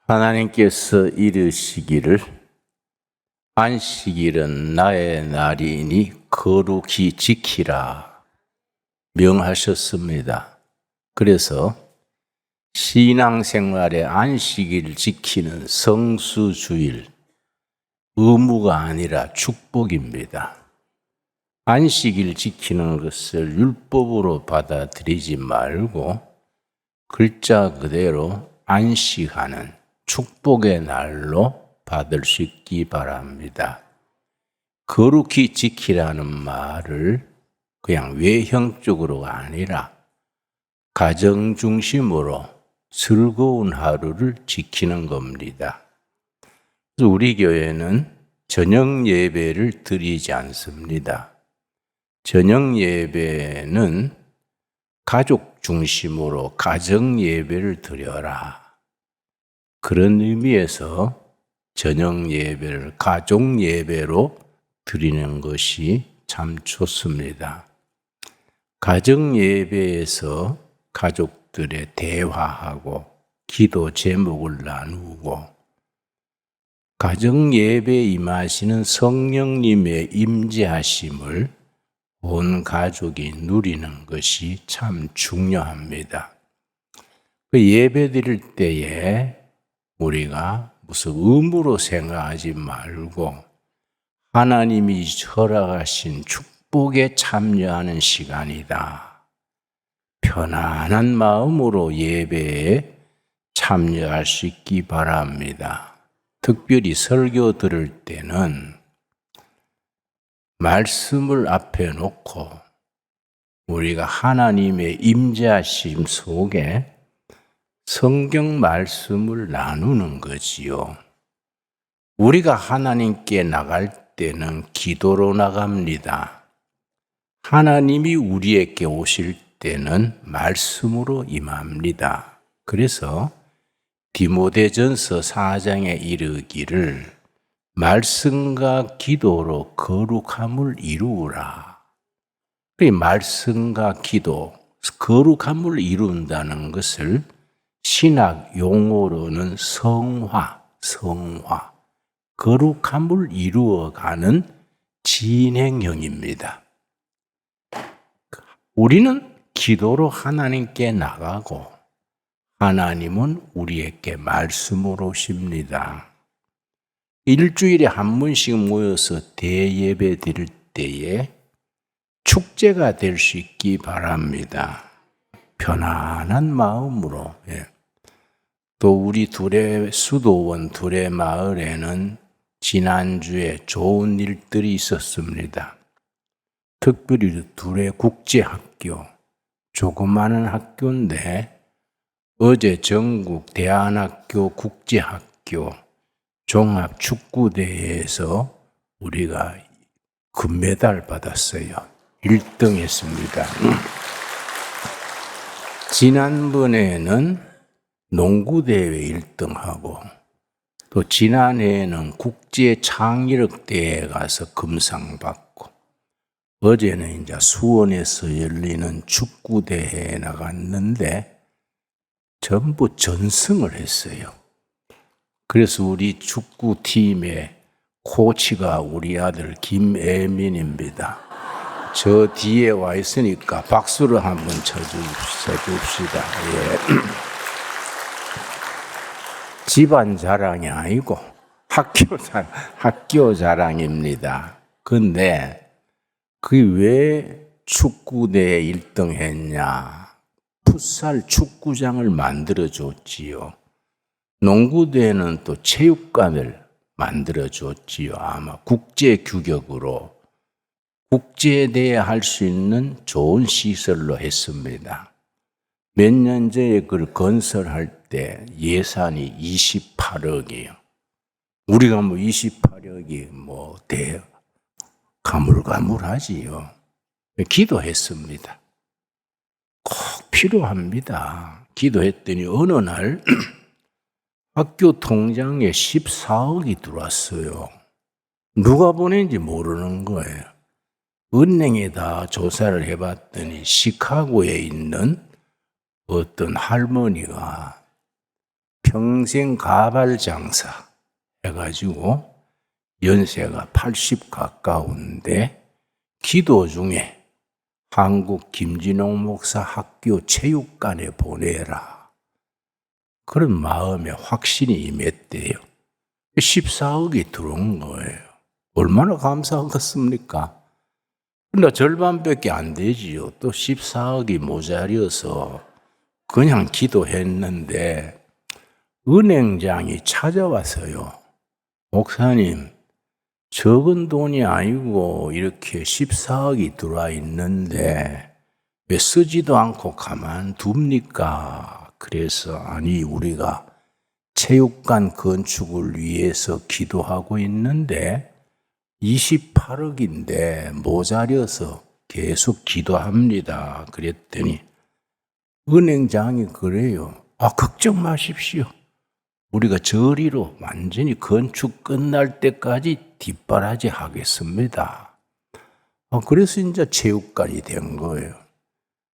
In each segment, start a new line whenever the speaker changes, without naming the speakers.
하나님께서 이르시기를 안식일은 나의 날이니 거룩히 지키라 명하셨습니다. 그래서 신앙생활의 안식일 지키는 성수주일, 의무가 아니라 축복입니다. 안식일 지키는 것을 율법으로 받아들이지 말고 글자 그대로 안식하는 축복의 날로 받을 수 있기 바랍니다. 거룩히 지키라는 말을 그냥 외형적으로가 아니라 가정 중심으로 즐거운 하루를 지키는 겁니다. 그래서 우리 교회는 저녁 예배를 드리지 않습니다. 저녁 예배는 가족 중심으로 가정 예배를 드려라. 그런 의미에서 저녁 예배를 가족 예배로 드리는 것이 참 좋습니다. 가정 예배에서 가족들의 대화하고 기도 제목을 나누고 가정 예배에 임하시는 성령님의 임재하심을 온 가족이 누리는 것이 참 중요합니다. 그 예배 드릴 때에 우리가 무슨 의무로 생각하지 말고 하나님이 허락하신 축복에 참여하는 시간이다. 편안한 마음으로 예배에 참여할 수 있기 바랍니다. 특별히 설교 들을 때는 말씀을 앞에 놓고 우리가 하나님의 임재하심 속에 성경 말씀을 나누는 거지요. 우리가 하나님께 나갈 때는 기도로 나갑니다. 하나님이 우리에게 오실 때는 말씀으로 임합니다. 그래서 디모데전서 4장에 이르기를 말씀과 기도로 거룩함을 이루라. 말씀과 기도, 거룩함을 이룬다는 것을 신학 용어로는 성화, 거룩함을 이루어가는 진행형입니다. 우리는 기도로 하나님께 나가고 하나님은 우리에게 말씀으로 오십니다. 일주일에 한 번씩 모여서 대예배 드릴 때에 축제가 될 수 있기 바랍니다. 편안한 마음으로. 또 우리 수도원 둘의 마을에는 지난주에 좋은 일들이 있었습니다. 특별히 둘의 국제학교, 조그마한 학교인데 어제 전국 대안학교 국제학교 종합축구대회에서 우리가 금메달 받았어요. 1등 했습니다. 지난번에는 농구대회 1등하고 또 지난해에는 국제창의력대회에 가서 금상 받고 어제는 이제 수원에서 열리는 축구대회에 나갔는데 전부 전승을 했어요. 그래서 우리 축구팀의 코치가 우리 아들 김애민입니다. 저 뒤에 와 있으니까 박수를 한번 쳐줍시다. 집안 자랑이 아니고 학교 자랑입니다. 근데 그게 왜 축구대회 1등 했냐? 풋살 축구장을 만들어줬지요. 농구대회는 또 체육관을 만들어줬지요. 아마 국제규격으로 국제대회 할 수 있는 좋은 시설로 했습니다. 몇 년 전에 그걸 건설할 때 예산이 28억이에요. 우리가 28억이 가물가물하지요. 기도했습니다. 꼭 필요합니다. 기도했더니 어느 날 학교 통장에 14억이 들어왔어요. 누가 보낸지 모르는 거예요. 은행에다 조사를 해봤더니 시카고에 있는 어떤 할머니가 평생 가발장사 해가지고 연세가 80 가까운데 기도 중에 한국 김진홍 목사 학교 체육관에 보내라. 그런 마음에 확신이 임했대요. 14억이 들어온 거예요. 얼마나 감사하겠습니까? 그러나 절반밖에 안 되지요. 또 14억이 모자려서 그냥 기도했는데 은행장이 찾아와서요. 목사님, 적은 돈이 아니고 이렇게 14억이 들어와 있는데 왜 쓰지도 않고 가만둡니까? 그래서 아니 우리가 체육관 건축을 위해서 기도하고 있는데 28억인데 모자려서 계속 기도합니다. 그랬더니 은행장이 그래요. 걱정 마십시오. 우리가 저리로 완전히 건축 끝날 때까지 뒷바라지 하겠습니다. 그래서 이제 체육관이 된 거예요.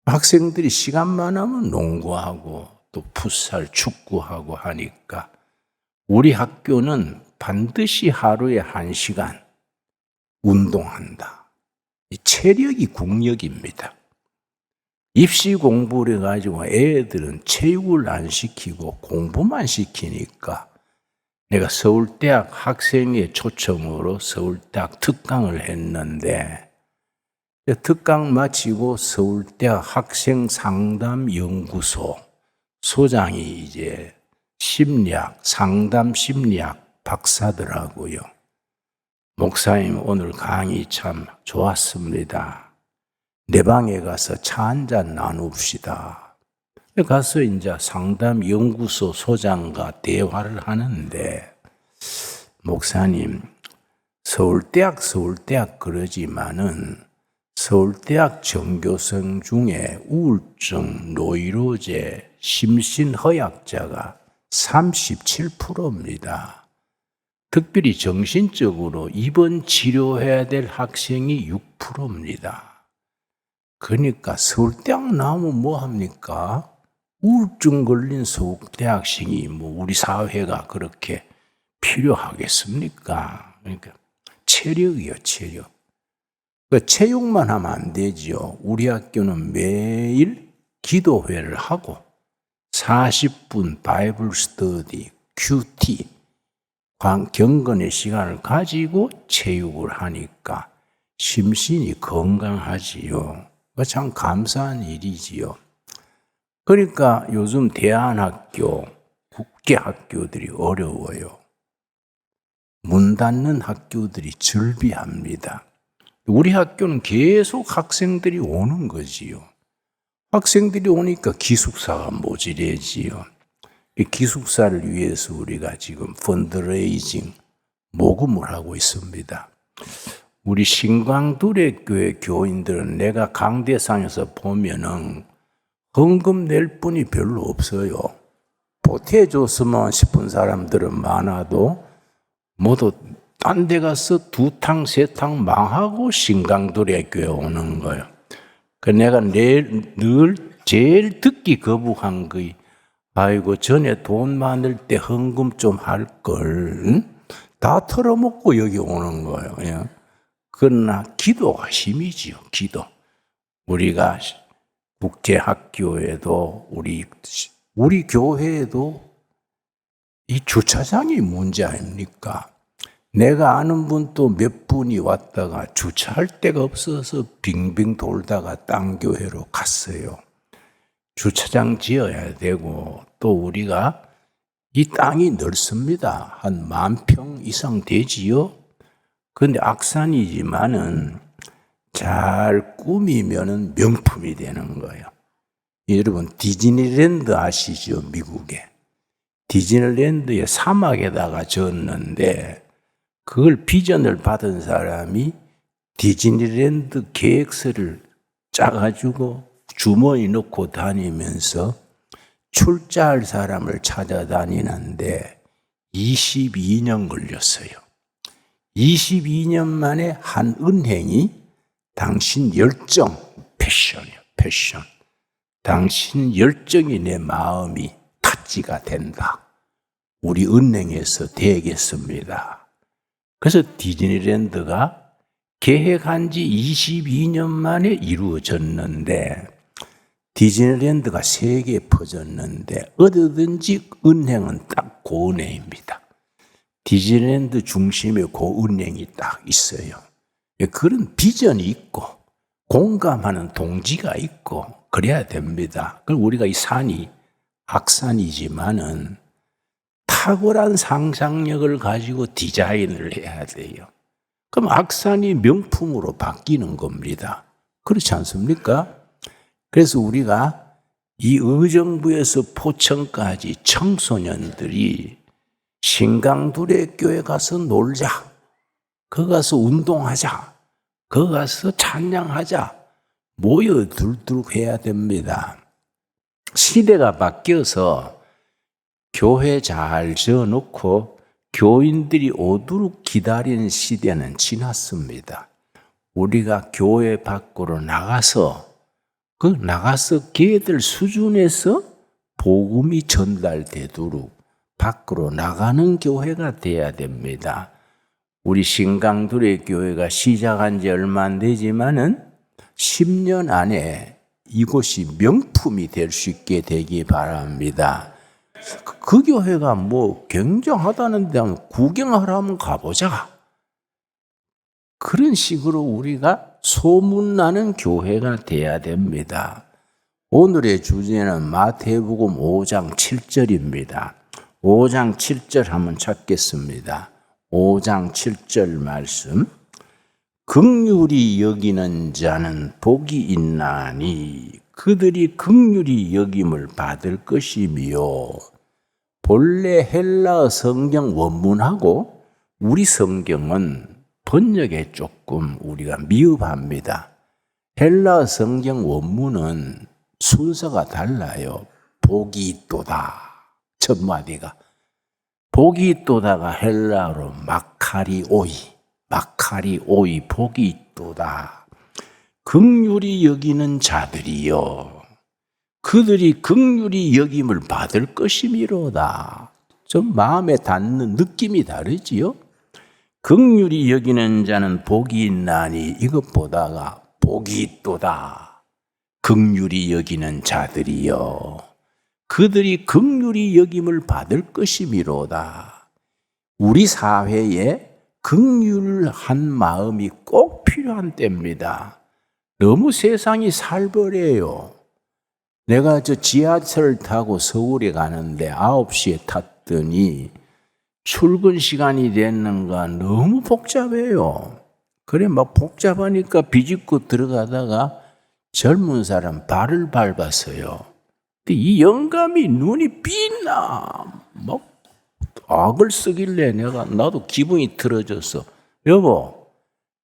학생들이 시간만 하면 농구하고 또 풋살, 축구하고 하니까 우리 학교는 반드시 하루에 1시간 운동한다. 이 체력이 국력입니다. 입시 공부를 해가지고 애들은 체육을 안 시키고 공부만 시키니까 내가 서울대학 학생회 초청으로 서울대학 특강을 했는데 특강 마치고 서울대학 학생상담연구소 소장이 이제 심리학, 상담 심리학 박사더라고요. 목사님 오늘 강의 참 좋았습니다. 내 방에 가서 차 한잔 나눕시다. 가서 이제 상담연구소 소장과 대화를 하는데 목사님 서울대학 그러지만은 서울대학 전교생 중에 우울증, 노이로제, 심신허약자가 37%입니다. 특별히 정신적으로 입원 치료해야 될 학생이 6%입니다. 그러니까 서울대학 나오면 뭐 합니까? 우울증 걸린 서울대 학생이 우리 사회가 그렇게 필요하겠습니까? 그러니까 체력이요, 체력. 체육만 하면 안 되지요. 우리 학교는 매일 기도회를 하고 40분 바이블 스터디, 큐티, 경건의 시간을 가지고 체육을 하니까 심신이 건강하지요. 참 감사한 일이지요. 그러니까 요즘 대안학교, 국제학교들이 어려워요. 문 닫는 학교들이 즐비합니다. 우리 학교는 계속 학생들이 오는 거지요. 학생들이 오니까 기숙사가 모자라지요. 이 기숙사를 위해서 우리가 지금 펀드레이징, 모금을 하고 있습니다. 우리 신광두레교회 교인들은 내가 강대상에서 보면은 헌금 낼 분이 별로 없어요. 보태줬으면 싶은 사람들은 많아도 모두 딴 데 가서 2탕, 3탕 망하고 신광두레교회 오는 거예요. 그 내가 늘 제일 듣기 거부한 거이 아이고 전에 돈 많을 때 헌금 좀 할걸. 응? 다 털어먹고 여기 오는 거예요. 그냥. 그러나 기도가 힘이지요. 기도. 우리가 국제학교에도 우리 교회에도 이 주차장이 문제 아닙니까? 내가 아는 분도 몇 분이 왔다가 주차할 데가 없어서 빙빙 돌다가 딴 교회로 갔어요. 주차장 지어야 되고 또 우리가 이 땅이 넓습니다. 한 10,000평 이상 되지요. 그런데 악산이지만은 잘 꾸미면은 명품이 되는 거예요. 여러분 디즈니랜드 아시죠? 미국에. 디즈니랜드의 사막에다가 졌는데 그걸 비전을 받은 사람이 디즈니랜드 계획서를 짜가지고 주머니 넣고 다니면서 출자할 사람을 찾아다니는데 22년 걸렸어요. 22년 만에 한 은행이 당신 열정, 패션이요, 패션. 당신 열정이 내 마음이 타지가 된다. 우리 은행에서 되겠습니다. 그래서 디즈니랜드가 계획한 지 22년 만에 이루어졌는데 디즈니랜드가 세계에 퍼졌는데 어디든지 은행은 딱 그 은행입니다. 디즈니랜드 중심에 그 은행이 딱 있어요. 그런 비전이 있고 공감하는 동지가 있고 그래야 됩니다. 그럼 우리가 이 산이 악산이지만은 탁월한 상상력을 가지고 디자인을 해야 돼요. 그럼 악산이 명품으로 바뀌는 겁니다. 그렇지 않습니까? 그래서 우리가 이 의정부에서 포천까지 청소년들이 신강두레교회 가서 놀자, 거기 가서 운동하자, 거기 가서 찬양하자, 모여들도록 해야 됩니다. 시대가 바뀌어서 교회 잘 지어놓고 교인들이 오도록 기다리는 시대는 지났습니다. 우리가 교회 밖으로 나가서 걔들 수준에서 복음이 전달되도록 밖으로 나가는 교회가 돼야 됩니다. 우리 신강두레 교회가 시작한 지 얼마 안 되지만은 10년 안에 이곳이 명품이 될 수 있게 되기 바랍니다. 그 교회가 뭐 굉장하다는데 구경하러 가보자. 그런 식으로 우리가 소문나는 교회가 돼야 됩니다. 오늘의 주제는 마태복음 5장 7절입니다. 5장 7절 한번 찾겠습니다. 5장 7절 말씀. 긍휼히 여기는 자는 복이 있나니 그들이 긍휼히 여김을 받을 것이며. 본래 헬라어 성경 원문하고 우리 성경은 번역에 조금 우리가 미흡합니다. 헬라어 성경 원문은 순서가 달라요. 복이 있도다. 첫 마디가. 복이 있도다가 헬라어로 마카리오이 복이 있도다. 긍휼히 여기는 자들이요. 그들이 긍휼히 여김을 받을 것이미로다. 좀 마음에 닿는 느낌이 다르지요? 긍휼히 여기는 자는 복이 있나니 이것보다가 복이 있도다. 긍휼히 여기는 자들이요. 그들이 긍휼히 여김을 받을 것이미로다. 우리 사회에 긍휼한 마음이 꼭 필요한 때입니다. 너무 세상이 살벌해요. 내가 지하철 타고 서울에 가는데 9시에 탔더니 출근 시간이 됐는가 너무 복잡해요. 그래 막 복잡하니까 비집고 들어가다가 젊은 사람 발을 밟았어요. 근데 이 영감이 눈이 빛나. 막 악을 쓰길래 나도 기분이 틀어졌어. 여보,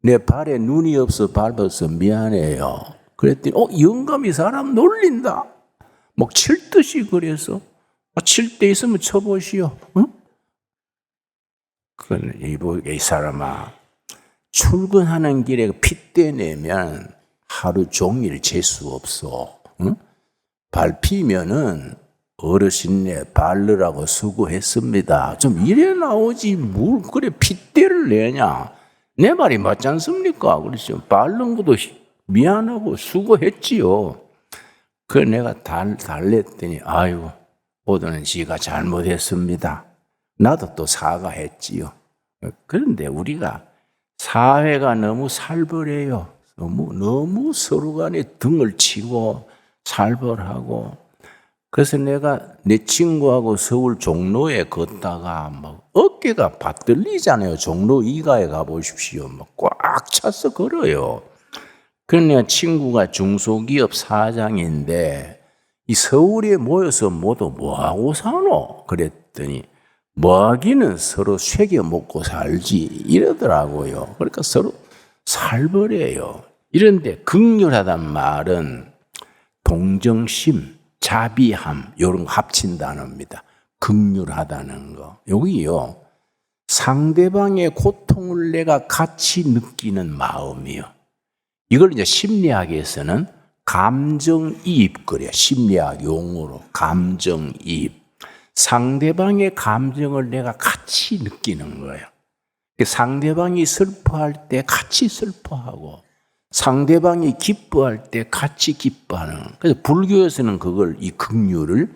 내 발에 눈이 없어 밟아서 미안해요. 그랬더니 영감이 사람 놀린다. 막 칠 듯이 그래서 칠 때 있으면 쳐보시오. 응? 이 사람아, 출근하는 길에 핏대 내면 하루 종일 재수 없어. 응? 밟히면은 어르신네 바르라고 수고했습니다. 좀 이래 나오지 뭘 그래 핏대를 내냐. 내 말이 맞지 않습니까? 그렇죠. 바른 것도 미안하고 수고했지요. 그래 내가 달랬더니 아유 오늘은 지가 잘못했습니다. 나도 또 사과했지요. 그런데 우리가 사회가 너무 살벌해요. 너무 서로 간에 등을 치고 살벌하고. 그래서 내가 내 친구하고 서울 종로에 걷다가 막 어깨가 받들리잖아요. 종로 2가에 가보십시오. 막 꽉 차서 걸어요. 그래서 내가 친구가 중소기업 사장인데 이 서울에 모여서 모두 뭐하고 사노? 그랬더니 뭐하기는 서로 새겨 먹고 살지 이러더라고요. 그러니까 서로 살벌해요. 이런데 긍휼하단 말은 동정심, 자비함 이런 거 합친 단어입니다. 긍휼하다는 거. 여기요. 상대방의 고통을 내가 같이 느끼는 마음이요. 이걸 이제 심리학에서는 감정이입 그래요. 심리학 용어로 감정이입. 상대방의 감정을 내가 같이 느끼는 거예요. 상대방이 슬퍼할 때 같이 슬퍼하고 상대방이 기뻐할 때 같이 기뻐하는. 그래서 불교에서는 그걸 이 긍휼을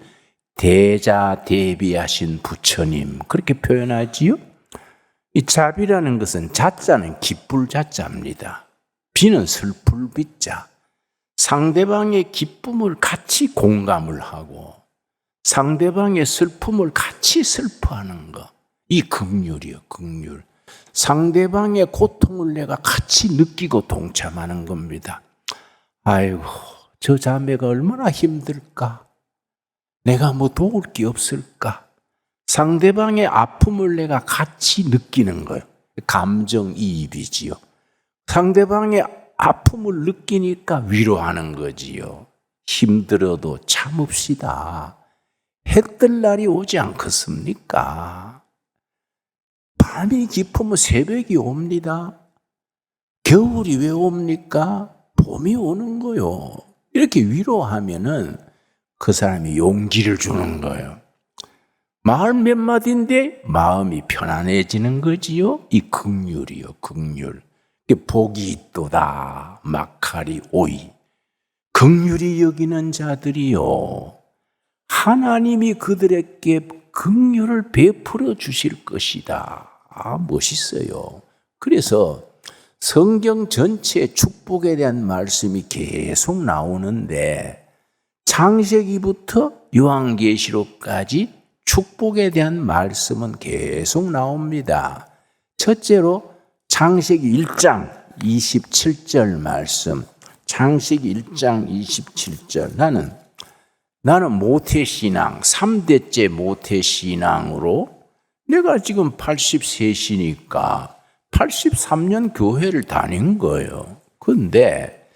대자대비하신 부처님 그렇게 표현하지요. 이 자비라는 것은 자자는 기쁠 자자입니다. 비는 슬플 비자. 상대방의 기쁨을 같이 공감을 하고 상대방의 슬픔을 같이 슬퍼하는 거. 이 긍휼이요, 긍휼. 상대방의 고통을 내가 같이 느끼고 동참하는 겁니다. 아이고, 저 자매가 얼마나 힘들까? 내가 뭐 도울 게 없을까? 상대방의 아픔을 내가 같이 느끼는 거예요. 감정이입이지요. 상대방의 아픔을 느끼니까 위로하는 거지요. 힘들어도 참읍시다. 해 뜰 날이 오지 않겠습니까? 밤이 깊으면 새벽이 옵니다. 겨울이 왜 옵니까? 봄이 오는 거요. 이렇게 위로하면은 그 사람이 용기를 주는 거예요. 말 몇 마디인데 마음이 편안해지는 거지요. 이 긍휼이요, 긍휼. 복이 있도다. 막하리 오이. 긍휼히 여기는 자들이요. 하나님이 그들에게 긍휼을 베풀어 주실 것이다. 아, 멋있어요. 그래서 성경 전체에 축복에 대한 말씀이 계속 나오는데 창세기부터 요한계시록까지 축복에 대한 말씀은 계속 나옵니다. 첫째로 창세기 1장 27절 말씀. 창세기 1장 27절. 나는 모태신앙, 3대째 모태신앙으로 내가 지금 83시니까 83년 교회를 다닌 거예요. 그런데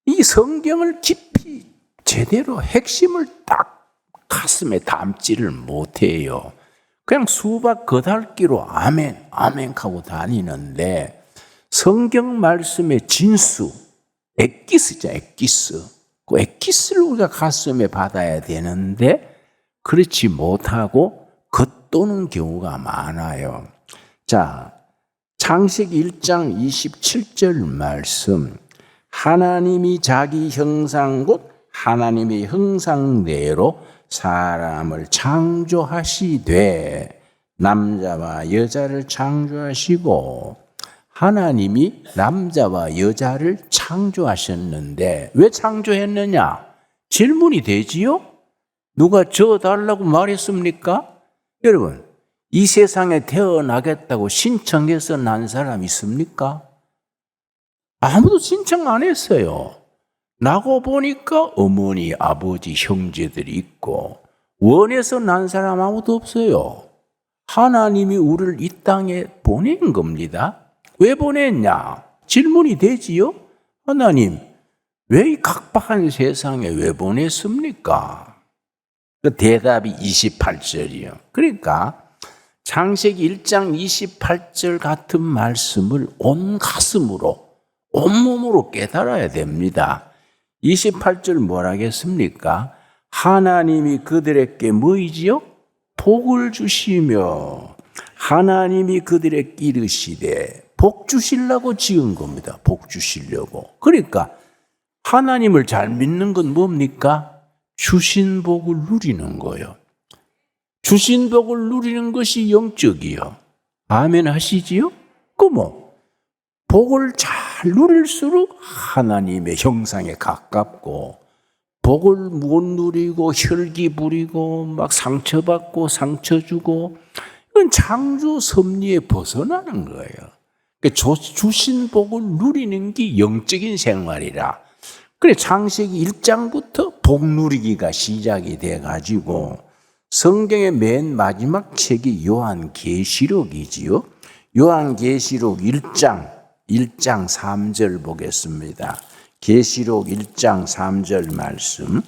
이 성경을 깊이 제대로 핵심을 딱 가슴에 담지를 못해요. 그냥 수박 겉핥기로 아멘, 아멘 하고 다니는데 성경 말씀의 진수, 엑기스죠, 엑기스. 그 엑기스를 우리가 가슴에 받아야 되는데 그렇지 못하고 겉도는 경우가 많아요. 자, 창세기 1장 27절 말씀. 하나님이 자기 형상 곧 하나님의 형상대로 사람을 창조하시되 남자와 여자를 창조하시고 하나님이 남자와 여자를 창조하셨는데 왜 창조했느냐? 질문이 되지요? 누가 져달라고 말했습니까? 여러분, 이 세상에 태어나겠다고 신청해서 난 사람 있습니까? 아무도 신청 안 했어요. 나고 보니까 어머니, 아버지, 형제들이 있고 원해서 난 사람 아무도 없어요. 하나님이 우리를 이 땅에 보낸 겁니다. 왜 보냈냐? 질문이 되지요? 하나님, 왜 이 각박한 세상에 왜 보냈습니까? 그 대답이 28절이요. 그러니까 창세기 1장 28절 같은 말씀을 온 가슴으로, 온몸으로 깨달아야 됩니다. 28절 뭐라 하겠습니까? 하나님이 그들에게 뭐이지요? 복을 주시며 하나님이 그들에게 이르시되 복 주시려고 지은 겁니다. 복 주시려고. 그러니까 하나님을 잘 믿는 건 뭡니까? 주신 복을 누리는 거예요. 주신 복을 누리는 것이 영적이요. 아멘 하시지요? 복을 잘 누릴수록 하나님의 형상에 가깝고 복을 못 누리고 혈기 부리고 막 상처받고 상처 주고 이건 창조 섭리에 벗어나는 거예요. 주신 복을 누리는 게 영적인 생활이라. 그래 창세기 1장부터 복 누리기가 시작이 돼가지고 성경의 맨 마지막 책이 요한계시록이지요. 요한계시록 1장 3절 보겠습니다. 계시록 1장 3절 말씀.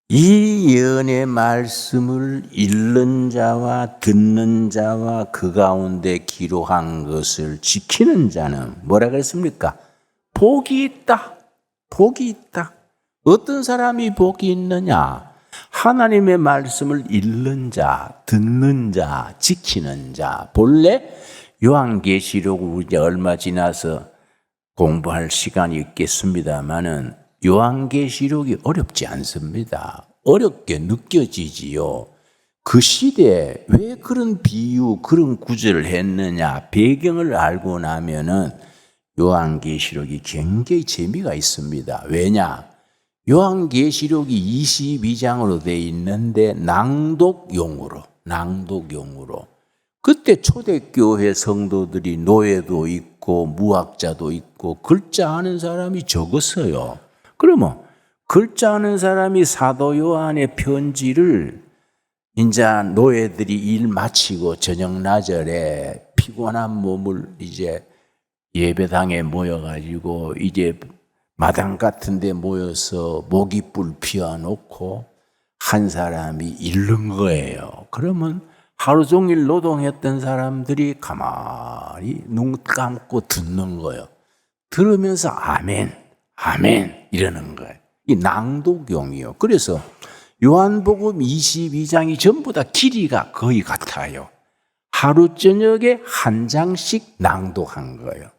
이 예언의 말씀을 읽는 자와 듣는 자와 그 가운데 기록한 것을 지키는 자는 뭐라 그랬습니까? 복이 있다. 복이 있다. 어떤 사람이 복이 있느냐? 하나님의 말씀을 읽는 자, 듣는 자, 지키는 자. 본래 요한계시록을 이제 얼마 지나서 공부할 시간이 있겠습니다만은 요한계시록이 어렵지 않습니다. 어렵게 느껴지지요. 그 시대에 왜 그런 비유, 그런 구절을 했느냐, 배경을 알고 나면은 요한계시록이 굉장히 재미가 있습니다. 왜냐? 요한계시록이 22장으로 되어 있는데 낭독용으로. 그때 초대교회 성도들이 노예도 있고 무학자도 있고 글자 아는 사람이 적었어요. 그러면 글자 아는 사람이 사도 요한의 편지를 이제 노예들이 일 마치고 저녁 나절에 피곤한 몸을 이제 예배당에 모여가지고 이제 마당 같은 데 모여서 모깃불 피워놓고 한 사람이 읽는 거예요. 그러면 하루 종일 노동했던 사람들이 가만히 눈 감고 듣는 거예요. 들으면서 아멘, 아멘 이러는 거예요. 이 낭독용이요. 그래서 요한복음 22장이 전부 다 길이가 거의 같아요. 하루 저녁에 한 장씩 낭독한 거예요.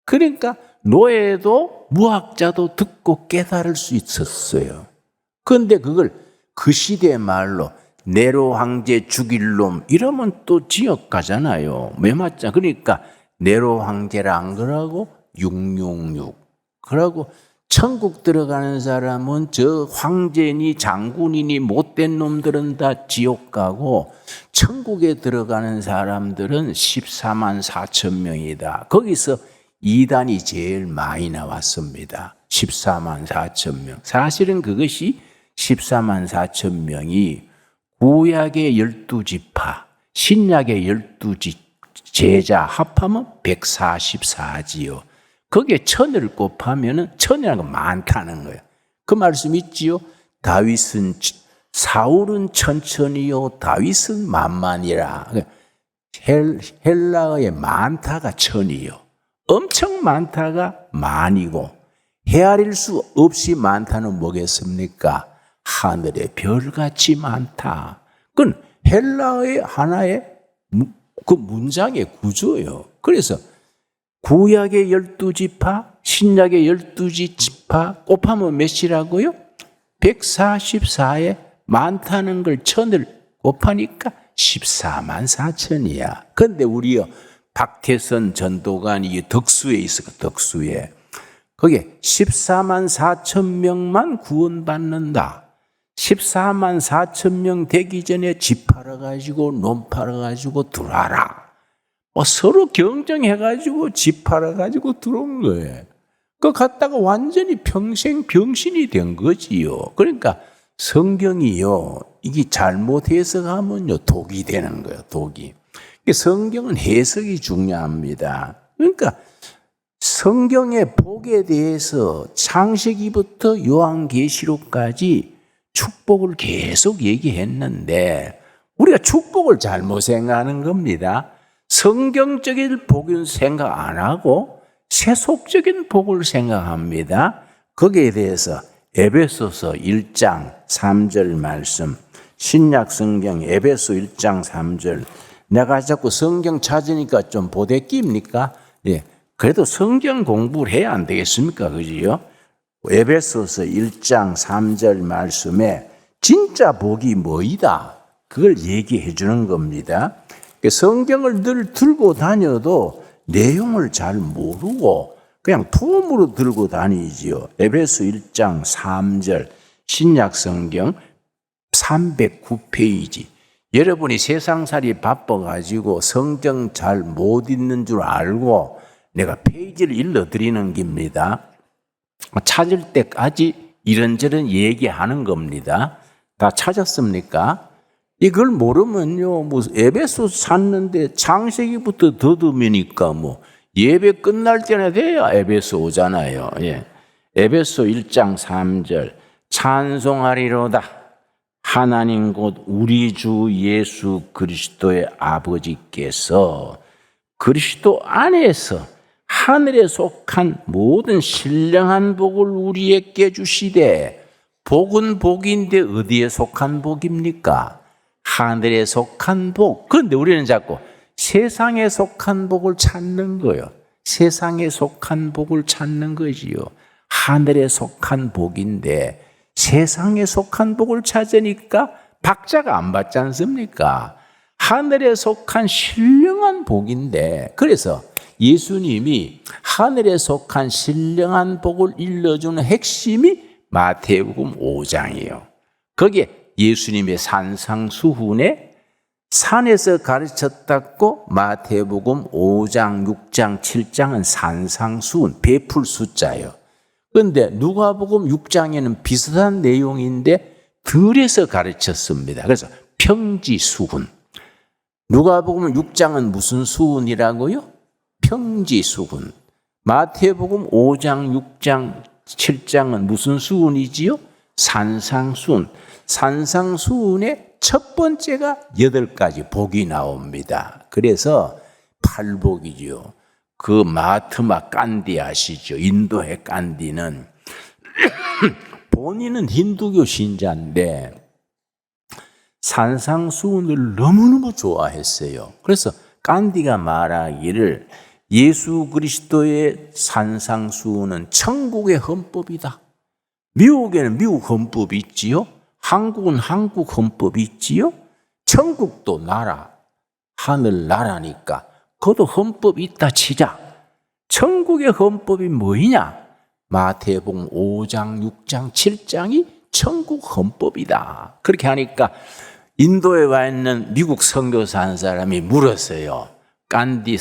그러니까 노예도 무학자도 듣고 깨달을 수 있었어요. 그런데 그걸 그 시대 말로 네로 황제 죽일 놈 이러면 또 지역 가잖아요. 왜 맞자? 그러니까 네로 황제라 안 그러고 666 그러고 천국 들어가는 사람은 저 황제니 장군이니 못된 놈들은 다 지옥 가고 천국에 들어가는 사람들은 14만 4천 명이다. 거기서 이단이 제일 많이 나왔습니다. 14만 4천 명. 사실은 그것이 14만 4천 명이 구약의 12지파, 신약의 12제자 합하면 144지요. 거기에 천을 곱하면 천이라는 건 많다는 거예요. 그 말씀 있지요. 사울은 천천히요, 다윗은 만만이라. 헬라어의 많다가 천이요. 엄청 많다가 만이고 헤아릴 수 없이 많다는 뭐겠습니까? 하늘의 별같이 많다. 그건 헬라어의 하나의 그 문장의 구조예요. 그래서 구약의 12지파, 신약의 12지파 곱하면 몇이라고요? 144에 많다는 걸 천을 곱하니까 14만 4천이야. 그런데 우리요, 박태선 전도관이 덕수에 있어, 덕수에. 거기에 14만 4천 명만 구원받는다. 14만 4천 명 되기 전에 집 팔아가지고 논 팔아가지고 들어와라. 서로 경쟁해가지고 집 팔아가지고 들어온 거예요. 그거 갖다가 완전히 평생 병신이 된 거지요. 그러니까 성경이요, 이게 잘못 해석하면요, 독이 되는 거예요, 독이. 성경은 해석이 중요합니다. 그러니까 성경의 복에 대해서 창세기부터 요한계시록까지 축복을 계속 얘기했는데 우리가 축복을 잘못 생각하는 겁니다. 성경적인 복은 생각 안 하고 세속적인 복을 생각합니다. 거기에 대해서 에베소서 1장 3절 말씀, 신약 성경 에베소 1장 3절. 내가 자꾸 성경 찾으니까 좀 보대끼입니까? 예. 그래도 성경 공부를 해야 안 되겠습니까? 그지요? 에베소서 1장 3절 말씀에 진짜 복이 뭐이다. 그걸 얘기해 주는 겁니다. 성경을 늘 들고 다녀도 내용을 잘 모르고 그냥 폼으로 들고 다니지요. 에베소 1장 3절 신약 성경 309페이지. 여러분이 세상살이 바빠가지고 성경 잘 못 읽는 줄 알고 내가 페이지를 일러드리는 겁니다. 찾을 때까지 이런저런 얘기하는 겁니다. 다 찾았습니까? 이걸 모르면요, 뭐 에베소 샀는데 창세기부터 더듬으니까 뭐 예배 끝날 때나 돼야 에베소 오잖아요. 예. 에베소 1장 3절 찬송하리로다. 하나님 곧 우리 주 예수 그리스도의 아버지께서 그리스도 안에서 하늘에 속한 모든 신령한 복을 우리에게 주시되 복은 복인데 어디에 속한 복입니까? 하늘에 속한 복. 그런데 우리는 자꾸 세상에 속한 복을 찾는 거예요. 세상에 속한 복을 찾는 거지요. 하늘에 속한 복인데 세상에 속한 복을 찾으니까 박자가 안 맞지 않습니까? 하늘에 속한 신령한 복인데, 그래서 예수님이 하늘에 속한 신령한 복을 일러주는 핵심이 마태복음 5장이에요. 거기에 예수님의 산상수훈에 산에서 가르쳤다고 마태복음 5장, 6장, 7장은 산상수훈, 베풀 숫자예요. 그런데 누가복음 6장에는 비슷한 내용인데 들에서 가르쳤습니다. 그래서 평지수훈. 누가복음 6장은 무슨 수훈이라고요? 평지수훈. 마태복음 5장, 6장, 7장은 무슨 수훈이지요? 산상수훈. 산상수훈의 첫 번째가 8가지 복이 나옵니다. 그래서 8복이죠. 그 마트마 깐디 아시죠? 인도의 깐디는 본인은 힌두교 신자인데 산상수훈을 너무너무 좋아했어요. 그래서 깐디가 말하기를 예수 그리스도의 산상수훈은 천국의 헌법이다. 미국에는 미국 헌법이 있지요. 한국은 한국 헌법이 있지요. 천국도 나라, 하늘 나라니까 그것도 헌법이 있다 치자. 천국의 헌법이 뭐이냐? 마태복음 5장, 6장, 7장이 천국 헌법이다. 그렇게 하니까 인도에 와 있는 미국 선교사 한 사람이 물었어요. 깐디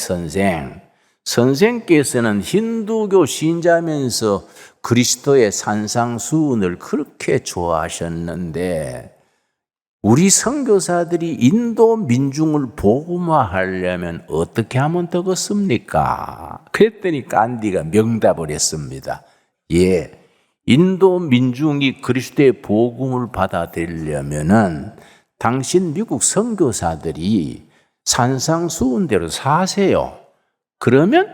선생께서는 힌두교 신자면서 그리스도의 산상수훈을 그렇게 좋아하셨는데 우리 선교사들이 인도 민중을 복음화하려면 어떻게 하면 되겠습니까? 그랬더니 깐디가 명답을 했습니다. 예, 인도 민중이 그리스도의 복음을 받아들이려면은 당신 미국 선교사들이 산상수훈대로 사세요. 그러면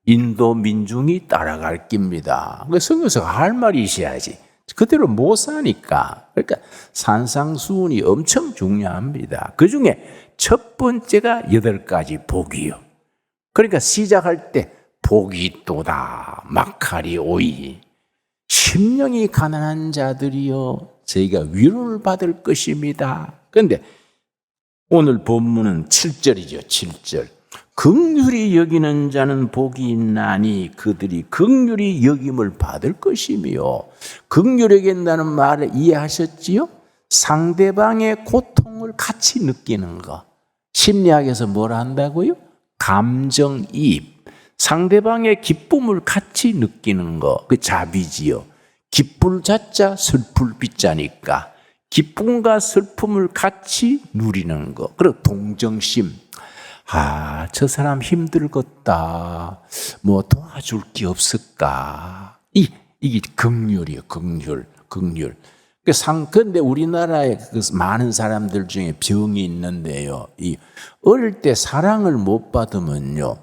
인도 민중이 따라갈 깁니다. 선교사가 할 말이 있어야지. 그대로 못 사니까. 그러니까 산상수훈이 엄청 중요합니다. 그 중에 첫 번째가 8가지 복이요. 그러니까 시작할 때 복이 있도다. 마카리 오이. 심령이 가난한 자들이요. 저희가 위로를 받을 것입니다. 그런데 오늘 본문은 7절이죠. 7절. 긍휼히 여기는 자는 복이 있나니 그들이 긍휼히 여김을 받을 것이며, 긍휼히 여긴다는 말을 이해하셨지요? 상대방의 고통을 같이 느끼는 거. 심리학에서 뭘 한다고요? 감정이입. 상대방의 기쁨을 같이 느끼는 거. 그 자비지요. 기쁠 자자 슬플 비자니까 기쁨과 슬픔을 같이 누리는 거. 그리고 동정심. 아, 저 사람 힘들겠다. 뭐 도와줄 게 없을까? 이게 긍휼이에요. 긍휼. 그런데 우리나라에 많은 사람들 중에 병이 있는데요. 어릴 때 사랑을 못 받으면요,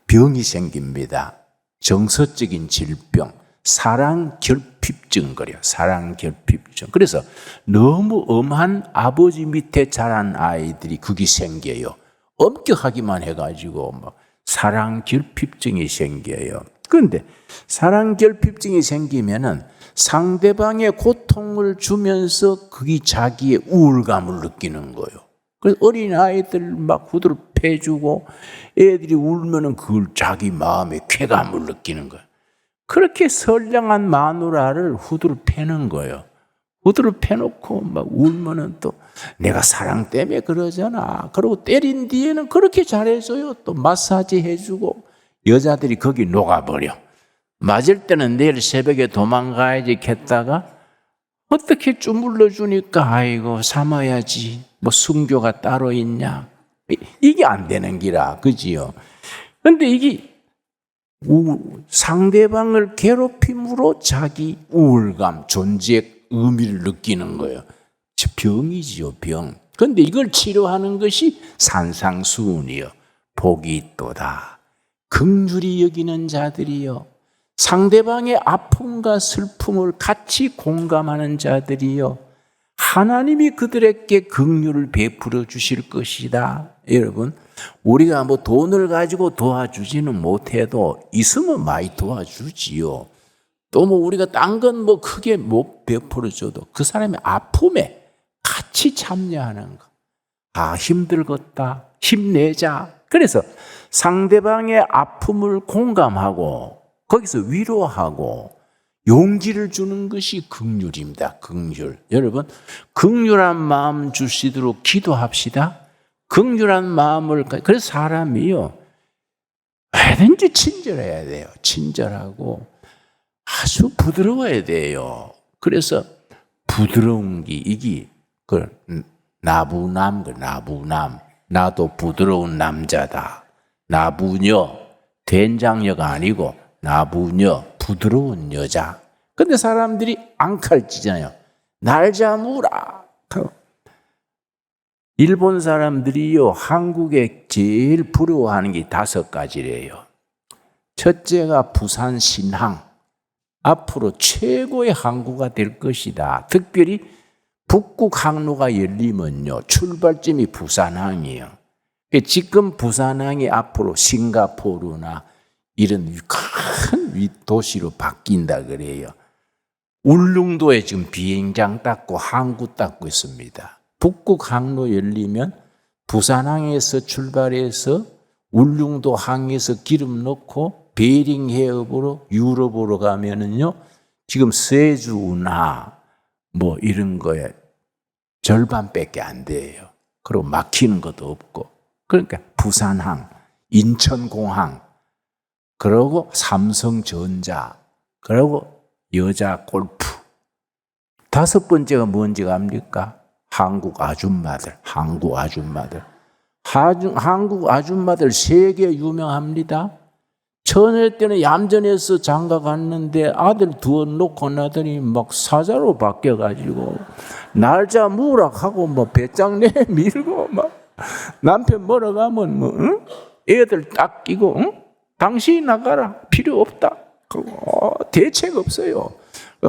병이 생깁니다. 정서적인 질병, 사랑결핍증 그래요. 사랑결핍증. 그래서 너무 엄한 아버지 밑에 자란 아이들이 그게 생겨요. 엄격하기만 해가지고 막 사랑결핍증이 생겨요. 그런데 사랑결핍증이 생기면은 상대방의 고통을 주면서 그게 자기의 우울감을 느끼는 거예요. 그래서 어린 아이들 막 후드를 패주고 애들이 울면은 그걸 자기 마음에 쾌감을 느끼는 거예요. 그렇게 선량한 마누라를 후드를 패는 거예요. 후드를 패놓고 막 울면은 또 내가 사랑 때문에 그러잖아. 그리고 때린 뒤에는 그렇게 잘해줘요. 또 마사지 해주고 여자들이 거기 녹아버려. 맞을 때는 내일 새벽에 도망가야지 했다가 어떻게 주물러 주니까 아이고 삼아야지. 뭐 순교가 따로 있냐. 이게 안 되는 기라. 그지요? 근데 이게 상대방을 괴롭힘으로 자기 우울감, 존재의 의미를 느끼는 거예요. 병이지요, 병. 그런데 이걸 치료하는 것이 산상수훈이요. 복이 있도다. 긍휼히 여기는 자들이요. 상대방의 아픔과 슬픔을 같이 공감하는 자들이요, 하나님이 그들에게 긍휼을 베풀어 주실 것이다. 여러분, 우리가 뭐 돈을 가지고 도와주지는 못해도 있으면 많이 도와주지요. 또 뭐 우리가 딴 건 뭐 크게 못 베풀어 줘도 그 사람의 아픔에 같이 참여하는 거. 아, 힘들겠다. 힘내자. 그래서 상대방의 아픔을 공감하고 거기서 위로하고 용기를 주는 것이 긍휼입니다. 긍휼. 여러분, 긍휼한 마음 주시도록 기도합시다. 긍휼한 마음을, 그래서 사람이요, 뭐든지 친절해야 돼요. 친절하고 아주 부드러워야 돼요. 그래서 부드러운 게 이게 나부남, 나부남. 나도 부드러운 남자다. 나부녀, 된장녀가 아니고 나부녀, 부드러운 여자. 근데 사람들이 안 가르치잖아요. 날 잡으라. 일본 사람들이요, 한국에 제일 부러워하는 게 5가지래요. 첫째가 부산 신항. 앞으로 최고의 항구가 될 것이다. 특별히 북극 항로가 열리면요, 출발점이 부산항이에요. 지금 부산항이 앞으로 싱가포르나 이런 큰 도시로 바뀐다 그래요. 울릉도에 지금 비행장 닦고 항구 닦고 있습니다. 북극 항로 열리면 부산항에서 출발해서 울릉도 항에서 기름 넣고 베링 해협으로 유럽으로 가면은요, 지금 스웨즈나 뭐 이런 거에 절반밖에 안 돼요. 그리고 막히는 것도 없고. 그러니까 부산항, 인천공항, 그리고 삼성전자, 그리고 여자 골프. 5번째가 뭔지 압니까? 한국 아줌마들. 한국 아줌마들 세계 유명합니다. 처녀 때는 얌전해서 장가 갔는데 아들 두어놓고 나더니 막 사자로 바뀌어가지고 날짜 무락하고 뭐 배짱 내밀고 막 남편 멀어가면 뭐 응? 애들 딱 끼고 응? 당신이 나가라 필요 없다. 대책 없어요.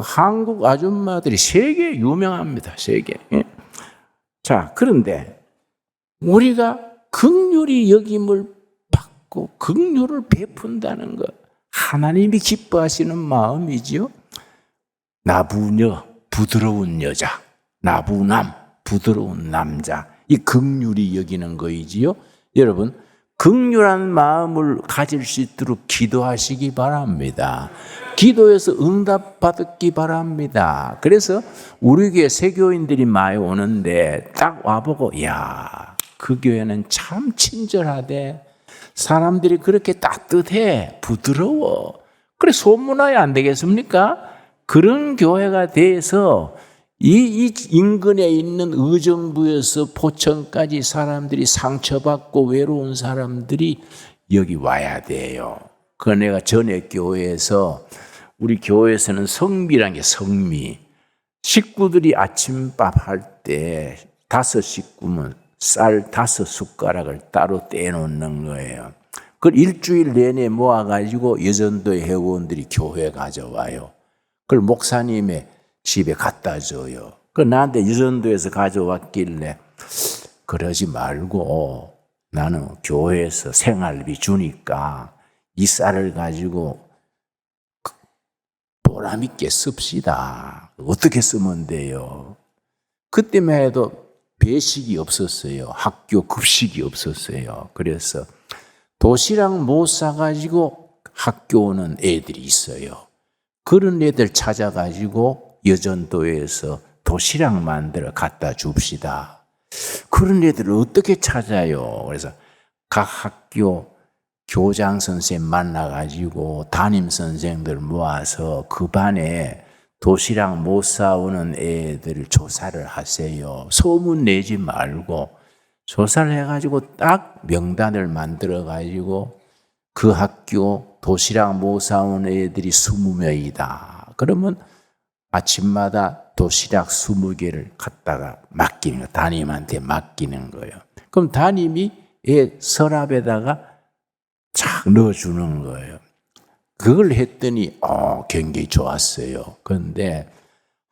한국 아줌마들이 세계 유명합니다. 세계. 자, 그런데 우리가 긍휼히 여김을 받고 긍휼을 베푼다는 것, 하나님이 기뻐하시는 마음이지요. 나부녀, 부드러운 여자, 나부남, 부드러운 남자, 이 긍휼히 여기는 거이지요. 여러분, 긍휼한 마음을 가질 수 있도록 기도하시기 바랍니다. 기도해서 응답받기 바랍니다. 그래서 우리 교회 세교인들이 많이 오는데 딱 와보고, 야, 그 교회는 참 친절하대. 사람들이 그렇게 따뜻해, 부드러워. 그래 소문나야 안 되겠습니까? 그런 교회가 돼서 이 인근에 있는 의정부에서 포천까지 사람들이 상처받고 외로운 사람들이 여기 와야 돼요. 그 내가 전에 교회에서, 우리 교회에서는 성미라는 게 성미. 식구들이 아침밥 할 때 5식구면 쌀 5숟가락을 따로 떼놓는 거예요. 그걸 일주일 내내 모아가지고 여전도의 회원들이 교회에 가져와요. 그걸 목사님의 집에 갖다 줘요. 그 나한테 여전도에서 가져왔길래 그러지 말고 나는 교회에서 생활비 주니까 이 쌀을 가지고 보람 있게 씁시다. 어떻게 쓰면 돼요? 그때만 해도 배식이 없었어요. 학교 급식이 없었어요. 그래서 도시락 못 사가지고 학교 오는 애들이 있어요. 그런 애들 찾아가지고 여전도에서 도시락 만들어 갖다 줍시다. 그런 애들을 어떻게 찾아요? 그래서 각 학교 교장 선생님 만나가지고 담임 선생들 모아서 그 반에 도시락 못 사오는 애들 조사를 하세요. 소문 내지 말고 조사를 해가지고 딱 명단을 만들어가지고 그 학교 도시락 못 사오는 애들이 20명이다. 그러면 아침마다 도시락 20개를 갖다가 맡기는 거예요. 담임한테 맡기는 거예요. 그럼 담임이 애 서랍에다가 착 넣어주는 거예요. 그걸 했더니 굉장히 좋았어요. 그런데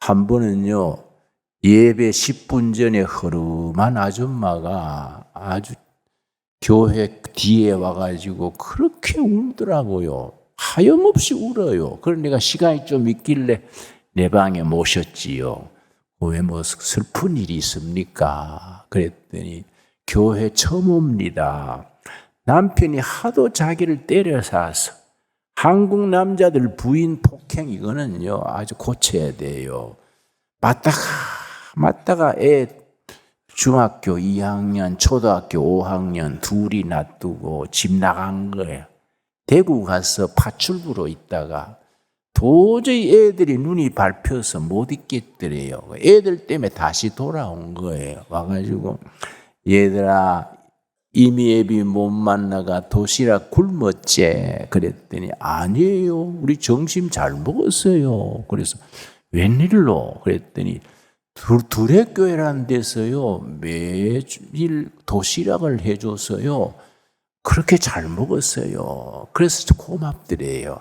한 번은요, 예배 10분 전에 허름한 아줌마가 아주 교회 뒤에 와가지고 그렇게 울더라고요. 하염없이 울어요. 그래서 내가 시간이 좀 있길래 내 방에 모셨지요. 왜 뭐 슬픈 일이 있습니까? 그랬더니 교회 처음 옵니다. 남편이 하도 자기를 때려싸서 한국 남자들 부인 폭행 이거는요 아주 고쳐야 돼요. 맞다가 애 중학교 2학년, 초등학교 5학년 둘이 놔두고 집 나간 거예요. 대구 가서 파출부로 있다가 도저히 애들이 눈이 밟혀서 못 있겠더래요. 애들 때문에 다시 돌아온 거예요. 와가지고 얘들아 이미 애비 못 만나가 도시락 굶었지? 그랬더니 아니에요. 우리 점심 잘 먹었어요. 그래서 웬일로? 그랬더니 두레교회라는 데서요 매일 도시락을 해줘서요 그렇게 잘 먹었어요. 그래서 고맙더래요.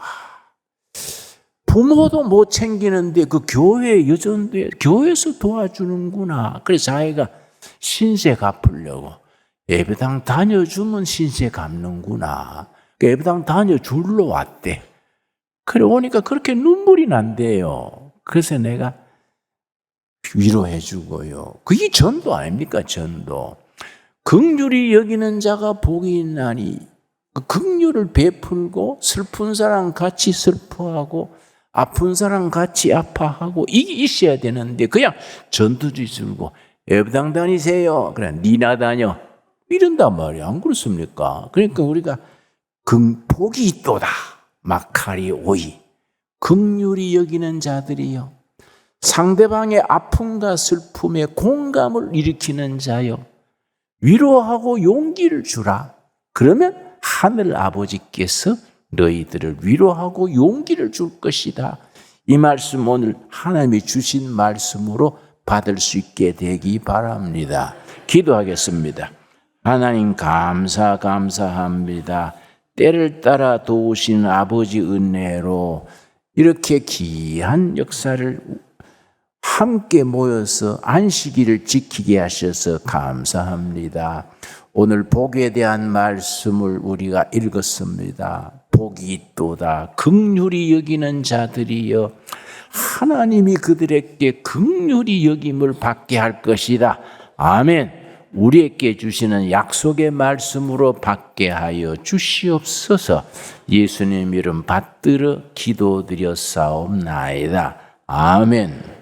부모도 못 챙기는데 그 교회 여전도 교회에서 도와주는구나. 그래서 자기가 신세 갚으려고 예배당 다녀주면 신세 갚는구나. 예배당 다녀주러 왔대. 그래 오니까 그렇게 눈물이 난대요. 그래서 내가 위로해 주고요. 그게 전도 아닙니까? 전도. 긍휼히 여기는 자가 복이 있나니 긍휼을 베풀고 슬픈 사람 같이 슬퍼하고 아픈 사람 같이 아파하고 이게 있어야 되는데 그냥 전도지 줄고 예배당 다니세요. 그래 니나 다녀. 이런단 말이야. 안 그렇습니까? 그러니까 우리가 복이 있도다. 마카리 오이. 긍휼히 여기는 자들이요. 상대방의 아픔과 슬픔에 공감을 일으키는 자요. 위로하고 용기를 주라. 그러면 하늘 아버지께서 너희들을 위로하고 용기를 줄 것이다. 이 말씀 오늘 하나님이 주신 말씀으로 받을 수 있게 되기 바랍니다. 기도하겠습니다. 하나님 감사합니다. 때를 따라 도우시는 아버지 은혜로 이렇게 귀한 역사를 함께 모여서 안식일을 지키게 하셔서 감사합니다. 오늘 복에 대한 말씀을 우리가 읽었습니다. 복이 있도다. 긍휼히 여기는 자들이여 하나님이 그들에게 긍휼히 여김을 받게 할 것이다. 아멘. 우리에게 주시는 약속의 말씀으로 받게 하여 주시옵소서. 예수님 이름 받들어 기도드렸사옵나이다. 아멘.